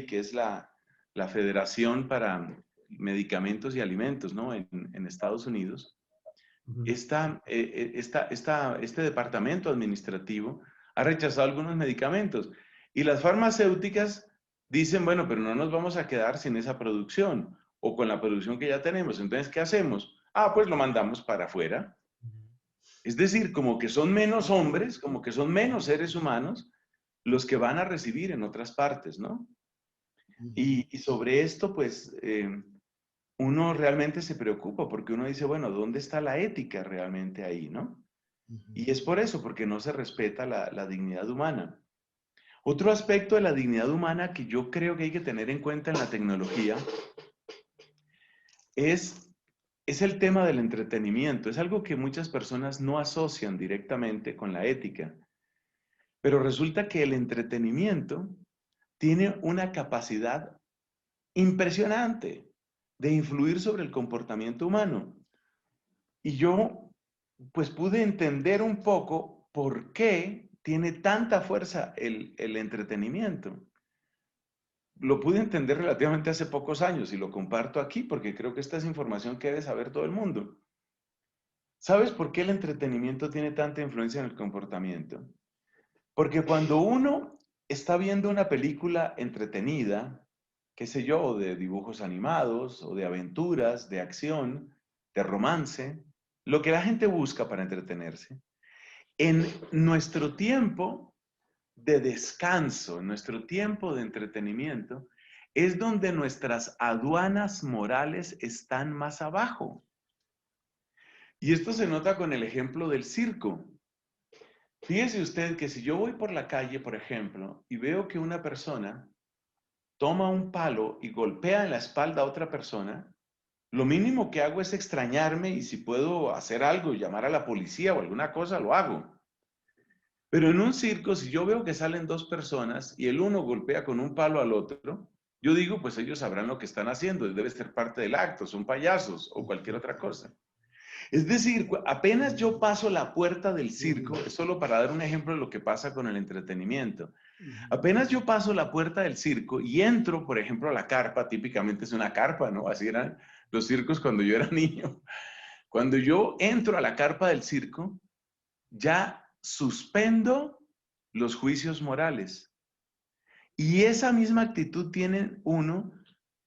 que es la Federación para Medicamentos y Alimentos, ¿no? En Estados Unidos. Este departamento administrativo ha rechazado algunos medicamentos y las farmacéuticas dicen, bueno, pero no nos vamos a quedar sin esa producción o con la producción que ya tenemos. Entonces, ¿qué hacemos? Ah, pues lo mandamos para afuera. Es decir, como que son menos hombres, como que son menos seres humanos los que van a recibir en otras partes, ¿no? Y sobre esto, pues, uno realmente se preocupa porque uno dice, bueno, ¿dónde está la ética realmente ahí, no? Y es por eso, porque no se respeta la dignidad humana. Otro aspecto de la dignidad humana que yo creo que hay que tener en cuenta en la tecnología es el tema del entretenimiento. Es algo que muchas personas no asocian directamente con la ética. Pero resulta que el entretenimiento tiene una capacidad impresionante de influir sobre el comportamiento humano. Y yo, pues pude entender un poco por qué tiene tanta fuerza el entretenimiento. Lo pude entender relativamente hace pocos años y lo comparto aquí porque creo que esta es información que debe saber todo el mundo. ¿Sabes por qué el entretenimiento tiene tanta influencia en el comportamiento? Porque cuando uno está viendo una película entretenida, qué sé yo, de dibujos animados o de aventuras, de acción, de romance, lo que la gente busca para entretenerse, en nuestro tiempo de descanso, en nuestro tiempo de entretenimiento, es donde nuestras aduanas morales están más abajo. Y esto se nota con el ejemplo del circo. Fíjese usted que si yo voy por la calle, por ejemplo, y veo que una persona toma un palo y golpea en la espalda a otra persona, lo mínimo que hago es extrañarme y si puedo hacer algo, llamar a la policía o alguna cosa, lo hago. Pero en un circo, si yo veo que salen dos personas y el uno golpea con un palo al otro, yo digo, pues ellos sabrán lo que están haciendo, debe ser parte del acto, son payasos o cualquier otra cosa. Es decir, apenas yo paso la puerta del circo, es solo para dar un ejemplo de lo que pasa con el entretenimiento. Apenas yo paso la puerta del circo y entro, por ejemplo, a la carpa, típicamente es una carpa, ¿no? Así eran los circos cuando yo era niño. Cuando yo entro a la carpa del circo, ya suspendo los juicios morales. Y esa misma actitud tienen uno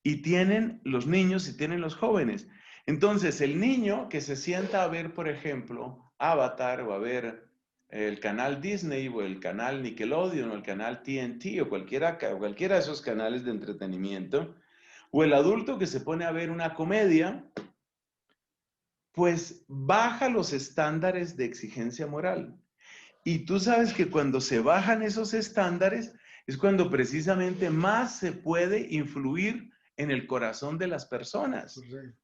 y tienen los niños y tienen los jóvenes. Entonces, el niño que se sienta a ver, por ejemplo, Avatar o a ver el canal Disney o el canal Nickelodeon o el canal TNT o cualquiera de esos canales de entretenimiento, o el adulto que se pone a ver una comedia, pues baja los estándares de exigencia moral. Y tú sabes que cuando se bajan esos estándares es cuando precisamente más se puede influir en el corazón de las personas. Correcto.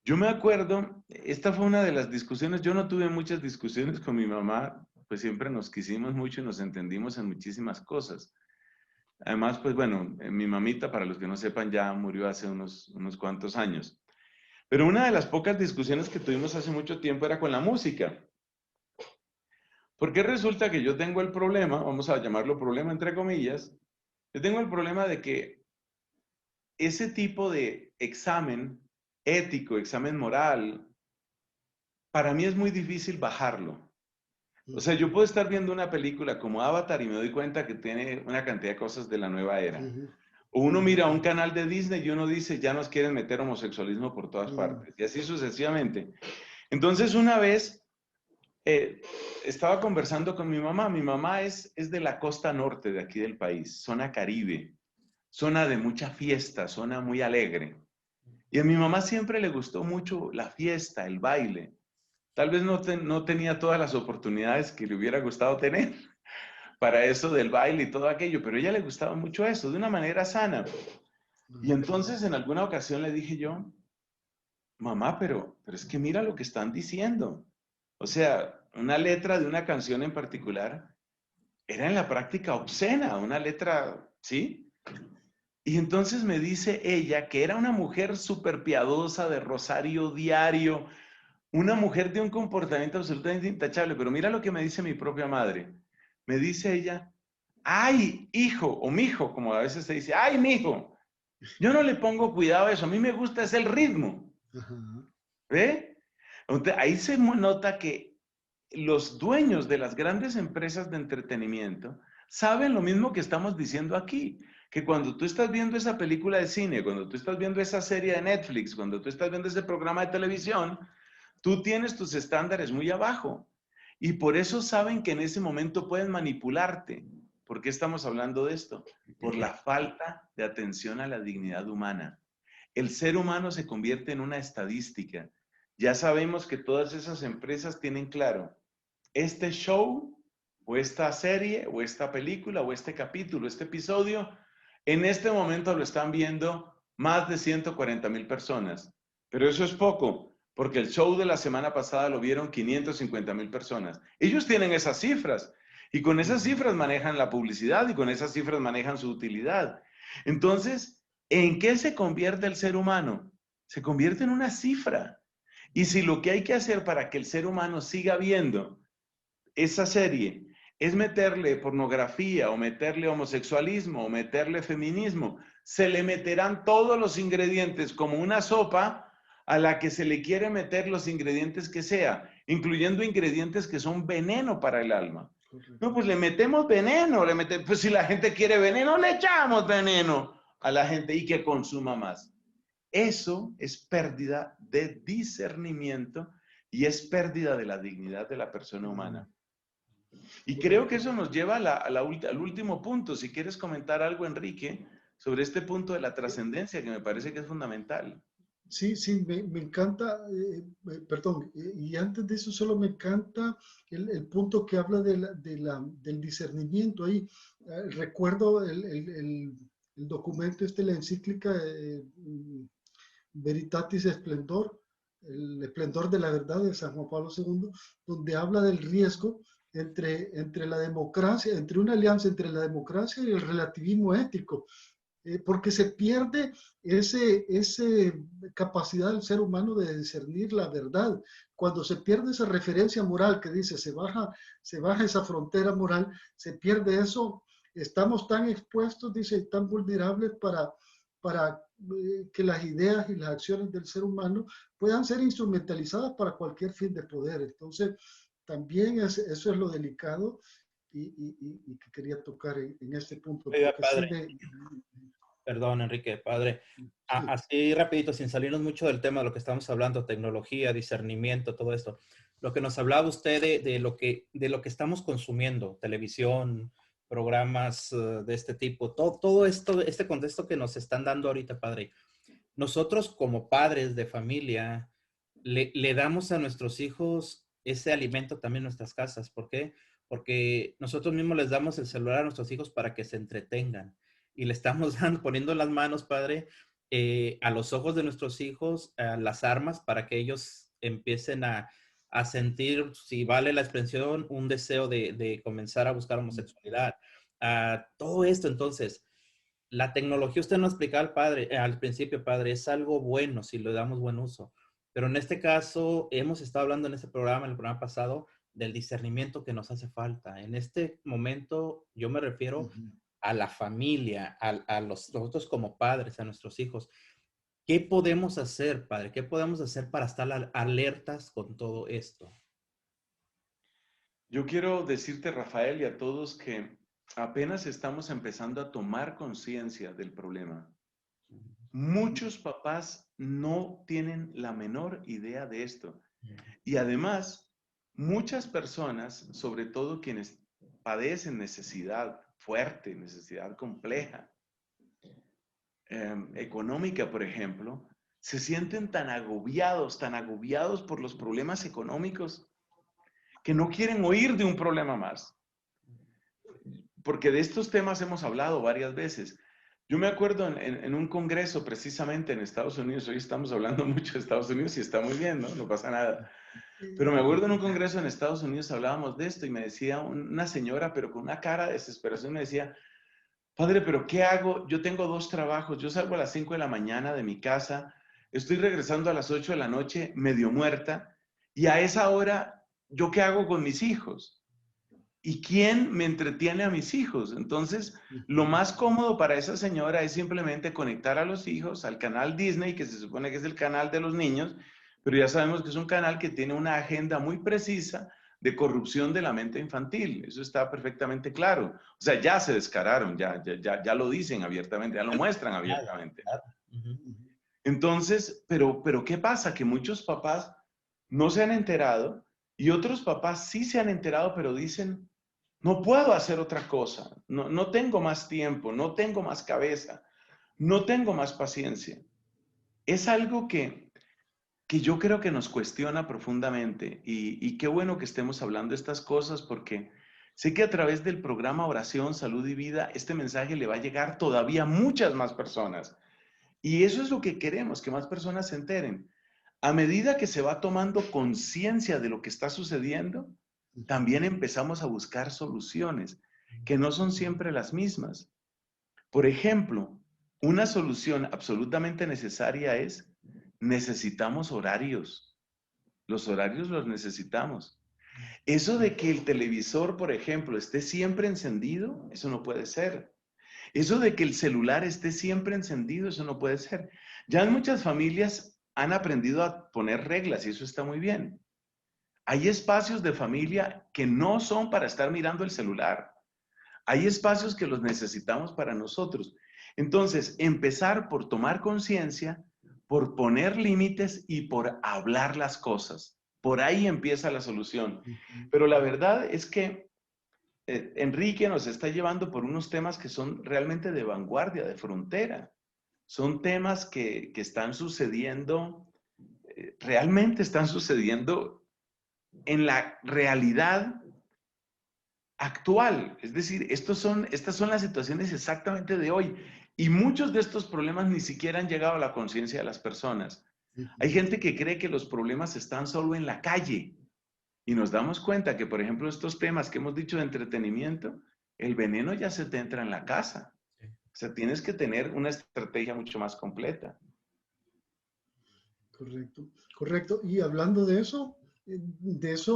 Yo me acuerdo, esta fue una de las discusiones, yo no tuve muchas discusiones con mi mamá, pues siempre nos quisimos mucho y nos entendimos en muchísimas cosas. Además, pues bueno, mi mamita, para los que no sepan, ya murió hace unos cuantos años. Pero una de las pocas discusiones que tuvimos hace mucho tiempo era con la música. Porque resulta que yo tengo el problema, vamos a llamarlo problema entre comillas, yo tengo el problema de que ese tipo de examen ético, examen moral, para mí es muy difícil bajarlo. O sea, yo puedo estar viendo una película como Avatar y me doy cuenta que tiene una cantidad de cosas de la nueva era. O uno mira un canal de Disney y uno dice, ya nos quieren meter homosexualismo por todas partes. Y así sucesivamente. Entonces, una vez estaba conversando con mi mamá. Mi mamá es de la costa norte de aquí del país, zona Caribe, zona de mucha fiesta, zona muy alegre. Y a mi mamá siempre le gustó mucho la fiesta, el baile. Tal vez no tenía todas las oportunidades que le hubiera gustado tener para eso del baile y todo aquello, pero a ella le gustaba mucho eso, de una manera sana. Y entonces en alguna ocasión le dije yo, mamá, pero es que mira lo que están diciendo. O sea, una letra de una canción en particular era en la práctica obscena, una letra, ¿sí? Y entonces me dice ella que era una mujer súper piadosa, de rosario diario, una mujer de un comportamiento absolutamente intachable, pero mira lo que me dice mi propia madre. Me dice ella, ay, hijo, o mijo, como a veces se dice, ay, mijo, yo no le pongo cuidado a eso, a mí me gusta es el ritmo. ¿Ve? Entonces, ahí se nota que los dueños de las grandes empresas de entretenimiento saben lo mismo que estamos diciendo aquí, que cuando tú estás viendo esa película de cine, cuando tú estás viendo esa serie de Netflix, cuando tú estás viendo ese programa de televisión, tú tienes tus estándares muy abajo. Y por eso saben que en ese momento pueden manipularte. ¿Por qué estamos hablando de esto? Por la falta de atención a la dignidad humana. El ser humano se convierte en una estadística. Ya sabemos que todas esas empresas tienen claro, este show o esta serie o esta película o este capítulo, este episodio, en este momento lo están viendo más de 140,000 personas. Pero eso es poco, porque el show de la semana pasada lo vieron 550,000 personas. Ellos tienen esas cifras y con esas cifras manejan la publicidad y con esas cifras manejan su utilidad. Entonces, ¿en qué se convierte el ser humano? Se convierte en una cifra. Y si lo que hay que hacer para que el ser humano siga viendo esa serie es meterle pornografía o meterle homosexualismo o meterle feminismo, se le meterán todos los ingredientes como una sopa a la que se le quiere meter los ingredientes que sea, incluyendo ingredientes que son veneno para el alma. No, pues le metemos veneno, pues si la gente quiere veneno, le echamos veneno a la gente y que consuma más. Eso es pérdida de discernimiento y es pérdida de la dignidad de la persona humana. Y creo que eso nos lleva al último punto. Si quieres comentar algo, Enrique, sobre este punto de la trascendencia, que me parece que es fundamental. Sí, me encanta, perdón, y antes de eso solo me encanta el punto que habla del discernimiento ahí. Recuerdo el documento la encíclica Veritatis Splendor, el esplendor de la verdad de San Juan Pablo II, donde habla del riesgo entre la democracia, entre una alianza entre la democracia y el relativismo ético. porque se pierde esa capacidad del ser humano de discernir la verdad. Cuando se pierde esa referencia moral que dice, se baja esa frontera moral, se pierde eso, estamos tan expuestos, dice, tan vulnerables para que las ideas y las acciones del ser humano puedan ser instrumentalizadas para cualquier fin de poder. Entonces, también eso es lo delicado y que quería tocar en este punto. Oiga, Porque padre, sí perdón, Enrique, padre. sí. Así rapidito, sin salirnos mucho del tema de lo que estamos hablando, tecnología, discernimiento, todo esto. Lo que nos hablaba usted de lo que estamos consumiendo, televisión, programas de este tipo, todo esto, este contexto que nos están dando ahorita, padre. Nosotros como padres de familia le damos a nuestros hijos ese alimento también en nuestras casas. ¿Por qué? Porque nosotros mismos les damos el celular a nuestros hijos para que se entretengan y le estamos poniendo en las manos, padre, a los ojos de nuestros hijos las armas para que ellos empiecen a sentir, si vale la expresión, un deseo de comenzar a buscar homosexualidad. Todo esto, entonces, la tecnología, usted nos explicaba al principio, padre, es algo bueno si le damos buen uso. Pero en este caso, hemos estado hablando en este programa, en el programa pasado, del discernimiento que nos hace falta. En este momento, yo me refiero a la familia, nosotros como padres, a nuestros hijos. ¿Qué podemos hacer, padre? ¿Qué podemos hacer para estar alertas con todo esto? Yo quiero decirte, Rafael, y a todos que apenas estamos empezando a tomar conciencia del problema. Muchos papás no tienen la menor idea de esto. Y además, muchas personas, sobre todo quienes padecen necesidad fuerte, necesidad compleja, económica, por ejemplo, se sienten tan agobiados por los problemas económicos, que no quieren oír de un problema más. Porque de estos temas hemos hablado varias veces. Yo me acuerdo en un congreso precisamente en Estados Unidos, hoy estamos hablando mucho de Estados Unidos y está muy bien, ¿no? No pasa nada. Pero me acuerdo en un congreso en Estados Unidos hablábamos de esto y me decía una señora, pero con una cara de desesperación, me decía, padre, pero ¿qué hago? Yo tengo 2 trabajos, yo salgo a las 5 de la mañana de mi casa, estoy regresando a las 8 de la noche medio muerta y a esa hora, ¿yo qué hago con mis hijos? ¿Y quién me entretiene a mis hijos? Entonces, lo más cómodo para esa señora es simplemente conectar a los hijos al canal Disney, que se supone que es el canal de los niños, pero ya sabemos que es un canal que tiene una agenda muy precisa de corrupción de la mente infantil. Eso está perfectamente claro. O sea, ya se descararon, ya lo dicen abiertamente, ya lo muestran abiertamente. Entonces, pero ¿qué pasa? Que muchos papás no se han enterado y otros papás sí se han enterado, pero dicen, no puedo hacer otra cosa, no tengo más tiempo, no tengo más cabeza, no tengo más paciencia. Es algo que yo creo que nos cuestiona profundamente y qué bueno que estemos hablando de estas cosas porque sé que a través del programa Oración, Salud y Vida, este mensaje le va a llegar todavía a muchas más personas. Y eso es lo que queremos, que más personas se enteren. A medida que se va tomando conciencia de lo que está sucediendo, también empezamos a buscar soluciones que no son siempre las mismas. Por ejemplo, una solución absolutamente necesaria es, necesitamos horarios. Los horarios los necesitamos. Eso de que el televisor, por ejemplo, esté siempre encendido, eso no puede ser. Eso de que el celular esté siempre encendido, eso no puede ser. Ya en muchas familias han aprendido a poner reglas y eso está muy bien. Hay espacios de familia que no son para estar mirando el celular. Hay espacios que los necesitamos para nosotros. Entonces, empezar por tomar conciencia, por poner límites y por hablar las cosas. Por ahí empieza la solución. Pero la verdad es que Enrique nos está llevando por unos temas que son realmente de vanguardia, de frontera. Son temas que están sucediendo, realmente están sucediendo en la realidad actual. Es decir, estas son las situaciones exactamente de hoy. Y muchos de estos problemas ni siquiera han llegado a la conciencia de las personas. Hay gente que cree que los problemas están solo en la calle. Y nos damos cuenta que, por ejemplo, estos temas que hemos dicho de entretenimiento, el veneno ya se te entra en la casa. sea, tienes que tener una estrategia mucho más completa. Correcto, correcto. Y hablando de eso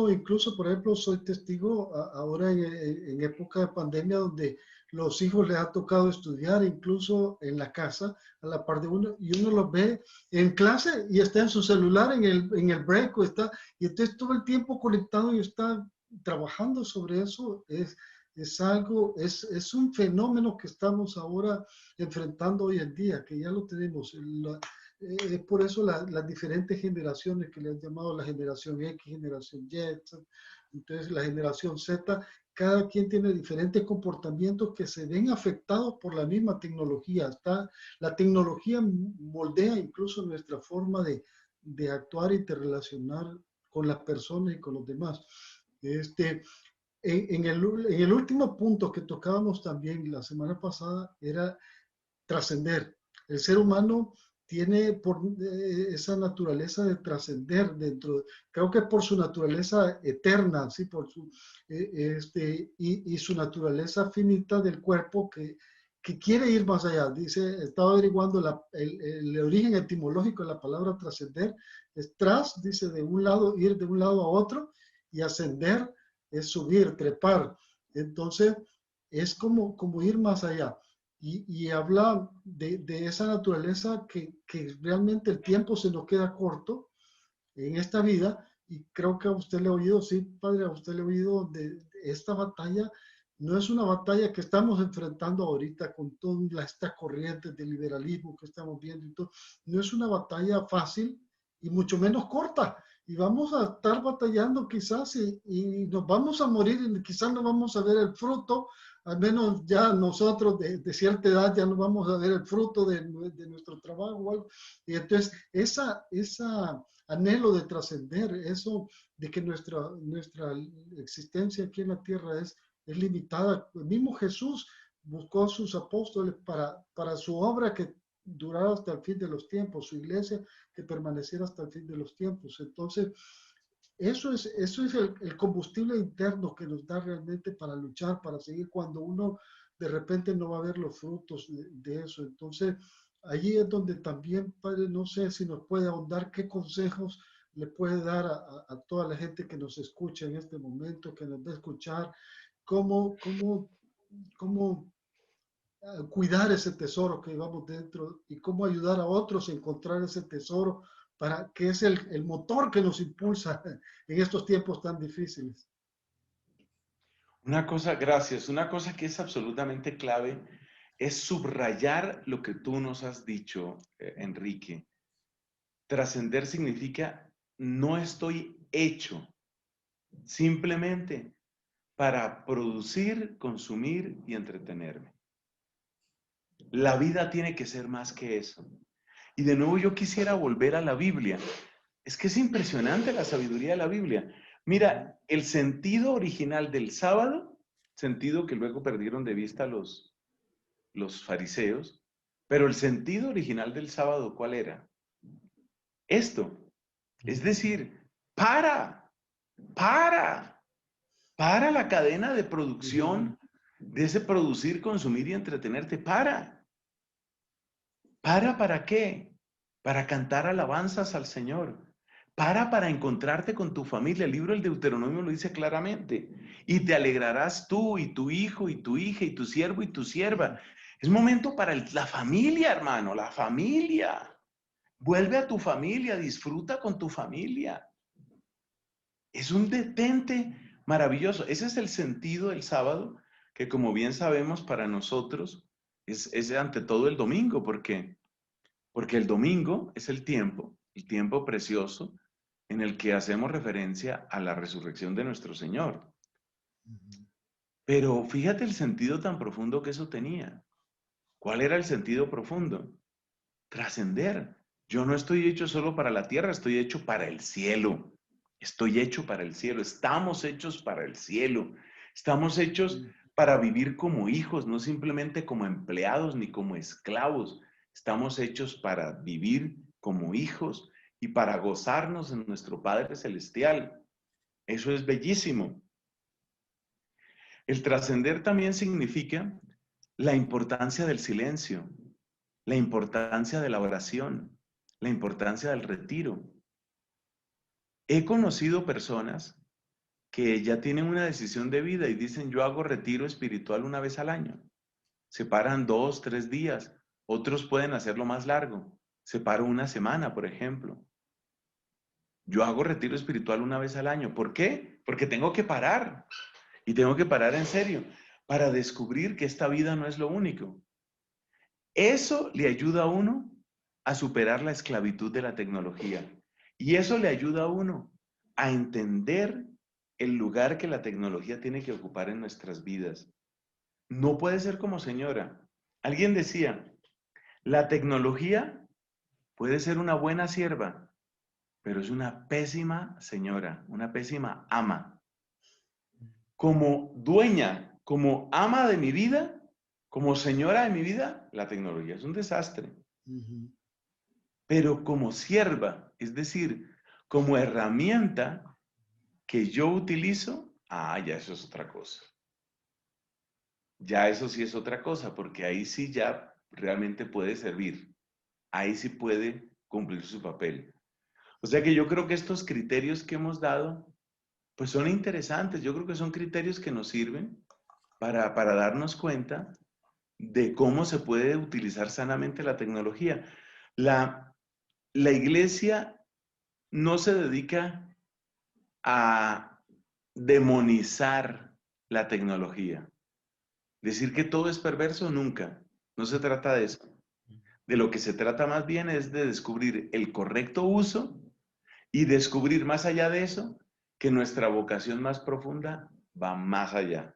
incluso, por ejemplo, soy testigo ahora en época de pandemia donde los hijos les ha tocado estudiar incluso en la casa a la par de uno y uno los ve en clase y está en su celular en el break o está, y entonces todo el tiempo conectado y está trabajando sobre eso. Es algo, es un fenómeno que estamos ahora enfrentando hoy en día, que ya lo tenemos. Es por eso las diferentes generaciones que le han llamado la generación X, generación Y, entonces la generación Z, cada quien tiene diferentes comportamientos que se ven afectados por la misma tecnología. La tecnología moldea incluso nuestra forma de actuar y de relacionar con las personas y con los demás. En el último punto que tocábamos también la semana pasada era trascender. El ser humano tiene esa naturaleza de trascender creo que por su naturaleza eterna, ¿sí? Y su naturaleza finita del cuerpo que quiere ir más allá. Dice, estaba averiguando el origen etimológico de la palabra trascender, es tras, dice, de un lado, ir de un lado a otro, y ascender es subir, trepar. Entonces, es como ir más allá. Y habla de esa naturaleza que realmente el tiempo se nos queda corto en esta vida, y creo que a usted le he oído, sí, padre, a usted le he oído de esta batalla. No es una batalla que estamos enfrentando ahorita con todas estas corrientes de liberalismo que estamos viendo y todo. No es una batalla fácil y mucho menos corta. Y vamos a estar batallando quizás y nos vamos a morir y quizás no vamos a ver el fruto, al menos ya nosotros de cierta edad ya no vamos a ver el fruto de nuestro trabajo o algo. Y entonces esa anhelo de trascender, eso de que nuestra existencia aquí en la tierra es limitada. El mismo Jesús buscó a sus apóstoles para su obra que durara hasta el fin de los tiempos, su iglesia que permaneciera hasta el fin de los tiempos. Entonces, eso es el combustible interno que nos da realmente para luchar, para seguir cuando uno de repente no va a ver los frutos de eso. Entonces, allí es donde también, Padre, no sé si nos puede ahondar qué consejos le puede dar a toda la gente que nos escucha en este momento, que nos va a escuchar, cómo cuidar ese tesoro que llevamos dentro y cómo ayudar a otros a encontrar ese tesoro para que es el motor que nos impulsa en estos tiempos tan difíciles. Una cosa, gracias, una cosa que es absolutamente clave es subrayar lo que tú nos has dicho, Enrique. Trascender significa no estoy hecho simplemente para producir, consumir y entretenerme. La vida tiene que ser más que eso. Y de nuevo yo quisiera volver a la Biblia. Es que es impresionante la sabiduría de la Biblia. Mira, el sentido original del sábado, sentido que luego perdieron de vista los fariseos, pero el sentido original del sábado, ¿cuál era? Esto. Es decir, para la cadena de producción, de ese producir, consumir y entretenerte. ¿Para qué? Para cantar alabanzas al Señor. Para encontrarte con tu familia. El libro del Deuteronomio lo dice claramente. Y te alegrarás tú y tu hijo y tu hija y tu siervo y tu sierva. Es momento para la familia, hermano, la familia. Vuelve a tu familia, disfruta con tu familia. Es un detente maravilloso. Ese es el sentido del sábado, que como bien sabemos para nosotros es ante todo el domingo. ¿Por qué? Porque el domingo es el tiempo precioso en el que hacemos referencia a la resurrección de nuestro Señor. Pero fíjate el sentido tan profundo que eso tenía. ¿Cuál era el sentido profundo? Trascender. Yo no estoy hecho solo para la tierra, estoy hecho para el cielo. Estoy hecho para el cielo. Estamos hechos para el cielo. Estamos hechos para vivir como hijos, no simplemente como empleados ni como esclavos. Estamos hechos para vivir como hijos y para gozarnos en nuestro Padre Celestial. Eso es bellísimo. El trascender también significa la importancia del silencio, la importancia de la oración, la importancia del retiro. He conocido personas que ya tienen una decisión de vida y dicen, yo hago retiro espiritual una vez al año. Se paran 2, 3 días. Otros pueden hacerlo más largo. Se para una semana, por ejemplo. Yo hago retiro espiritual una vez al año. ¿Por qué? Porque tengo que parar. Y tengo que parar en serio para descubrir que esta vida no es lo único. Eso le ayuda a uno a superar la esclavitud de la tecnología. Y eso le ayuda a uno a entender el lugar que la tecnología tiene que ocupar en nuestras vidas. No puede ser como señora. Alguien decía, la tecnología puede ser una buena sierva, pero es una pésima señora, una pésima ama. Como dueña, como ama de mi vida, como señora de mi vida, la tecnología es un desastre. Pero como sierva, es decir, como herramienta que yo utilizo, ya eso es otra cosa. Ya eso sí es otra cosa, porque ahí sí ya realmente puede servir. Ahí sí puede cumplir su papel. O sea que yo creo que estos criterios que hemos dado, pues son interesantes. Yo creo que son criterios que nos sirven para darnos cuenta de cómo se puede utilizar sanamente la tecnología. La iglesia no se dedica a demonizar la tecnología. Decir que todo es perverso, nunca. No se trata de eso. De lo que se trata más bien es de descubrir el correcto uso y descubrir más allá de eso que nuestra vocación más profunda va más allá.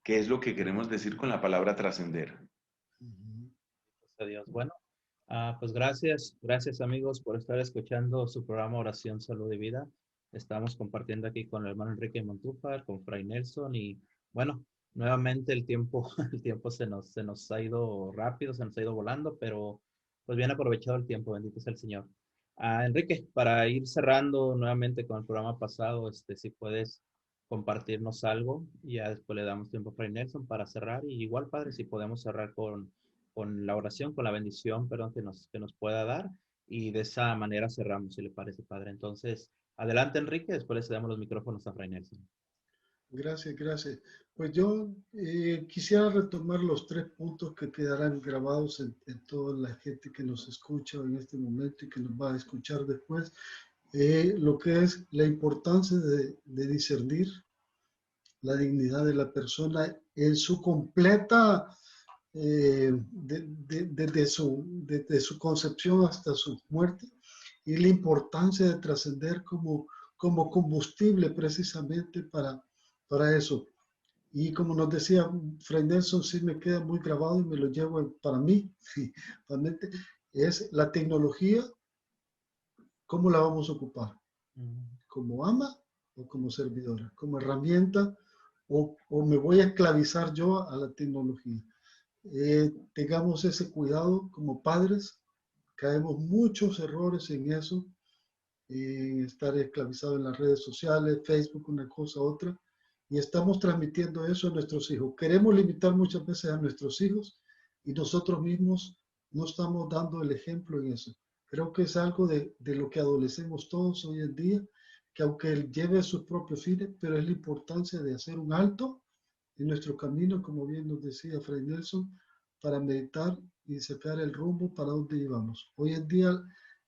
¿Qué es lo que queremos decir con la palabra trascender? Dios. Bueno, pues gracias amigos por estar escuchando su programa Oración, Salud y Vida. Estamos compartiendo aquí con el hermano Enrique Montúfar, con Fray Nelson y bueno, nuevamente el tiempo, el tiempo se nos ha ido rápido, se nos ha ido volando, pero pues bien aprovechado el tiempo, bendito sea el Señor. Enrique, para ir cerrando nuevamente con el programa pasado, si puedes compartirnos algo y ya después le damos tiempo a Fray Nelson para cerrar y igual, Padre, si podemos cerrar con la oración, con la bendición, perdón, que nos pueda dar. Y de esa manera cerramos, si le parece, Padre. Entonces, adelante, Enrique, después le cedemos los micrófonos a Fray Nelson. Gracias, gracias. Pues yo quisiera retomar los 3 puntos que quedarán grabados en toda la gente que nos escucha en este momento y que nos va a escuchar después. Lo que es la importancia de discernir la dignidad de la persona en su completa, desde su concepción hasta su muerte, y la importancia de trascender como combustible precisamente para eso. Y como nos decía Fray Nelson, sí me queda muy grabado y me lo llevo para mí, realmente, es la tecnología, ¿cómo la vamos a ocupar? ¿Como ama o como servidora? ¿Como herramienta o me voy a esclavizar yo a la tecnología? Tengamos ese cuidado como padres, caemos muchos errores en eso, estar esclavizado en las redes sociales, Facebook, una cosa, otra, y estamos transmitiendo eso a nuestros hijos. Queremos limitar muchas veces a nuestros hijos y nosotros mismos no estamos dando el ejemplo en eso. Creo que es algo de lo que adolecemos todos hoy en día, que aunque él lleve sus propios fines, pero es la importancia de hacer un alto en nuestro camino, como bien nos decía Fray Nelson, para meditar y sacar el rumbo para donde íbamos. Hoy en día,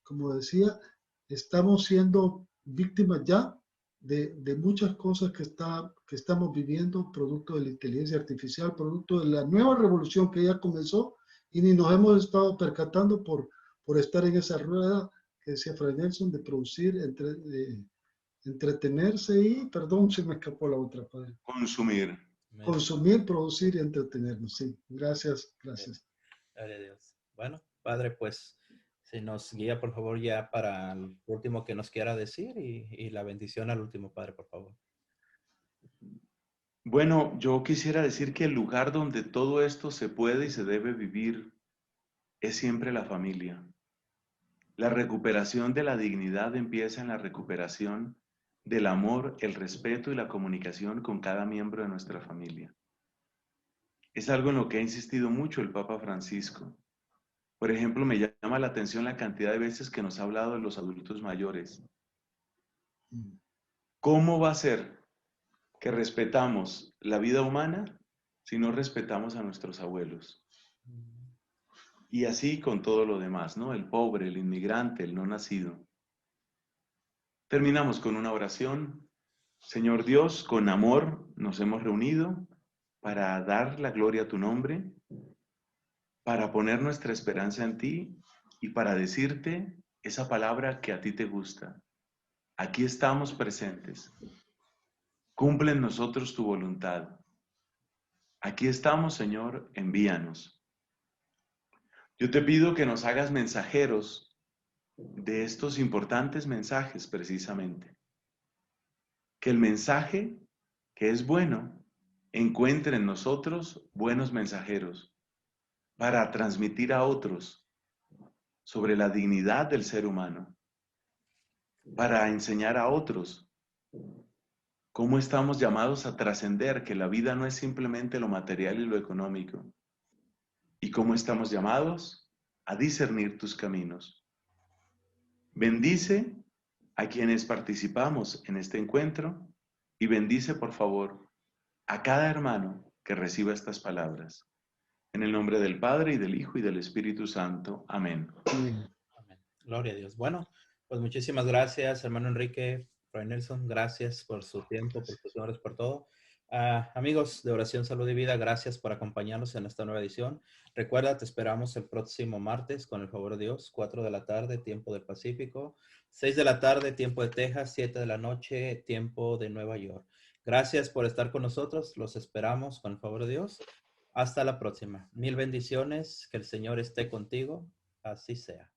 como decía, estamos siendo víctimas ya de muchas cosas que estamos viviendo, producto de la inteligencia artificial, producto de la nueva revolución que ya comenzó y ni nos hemos estado percatando por estar en esa rueda que decía Fray Nelson de producir, entretenerse y, perdón, se me escapó la otra, padre. Consumir. Consumir, producir y entretenernos. Sí, gracias, gracias. Gloria a Dios. Bueno, Padre, pues si nos guía, por favor, ya para el último que nos quiera decir y la bendición al último, Padre, por favor. Bueno, yo quisiera decir que el lugar donde todo esto se puede y se debe vivir es siempre la familia. La recuperación de la dignidad empieza en la recuperación del amor, el respeto y la comunicación con cada miembro de nuestra familia. es algo en lo que ha insistido mucho el Papa Francisco. Por ejemplo, me llama la atención la cantidad de veces que nos ha hablado de los adultos mayores. ¿Cómo va a ser que respetamos la vida humana si no respetamos a nuestros abuelos? Y así con todo lo demás, ¿no? El pobre, el inmigrante, el no nacido. Terminamos con una oración. Señor Dios, con amor nos hemos reunido para dar la gloria a tu nombre, para poner nuestra esperanza en ti y para decirte esa palabra que a ti te gusta. Aquí estamos presentes. Cumple en nosotros tu voluntad. Aquí estamos, Señor, envíanos. Yo te pido que nos hagas mensajeros de estos importantes mensajes precisamente. Que el mensaje que es bueno encuentre en nosotros buenos mensajeros para transmitir a otros sobre la dignidad del ser humano, para enseñar a otros cómo estamos llamados a trascender, que la vida no es simplemente lo material y lo económico, y cómo estamos llamados a discernir tus caminos. Bendice a quienes participamos en este encuentro y bendice, por favor, a cada hermano que reciba estas palabras. En el nombre del Padre, y del Hijo, y del Espíritu Santo. Amén. Amén. Gloria a Dios. Bueno, pues muchísimas gracias, hermano Enrique, Fray Nelson. Gracias por su tiempo, por sus honores, por todo. Amigos de Oración, Salud y Vida, gracias por acompañarnos en esta nueva edición. Recuerda, te esperamos el próximo martes, con el favor de Dios, 4 de la tarde, tiempo del Pacífico, 6 de la tarde, tiempo de Texas, 7 de la noche, tiempo de Nueva York. Gracias por estar con nosotros. Los esperamos con el favor de Dios. Hasta la próxima. Mil bendiciones. Que el Señor esté contigo. Así sea.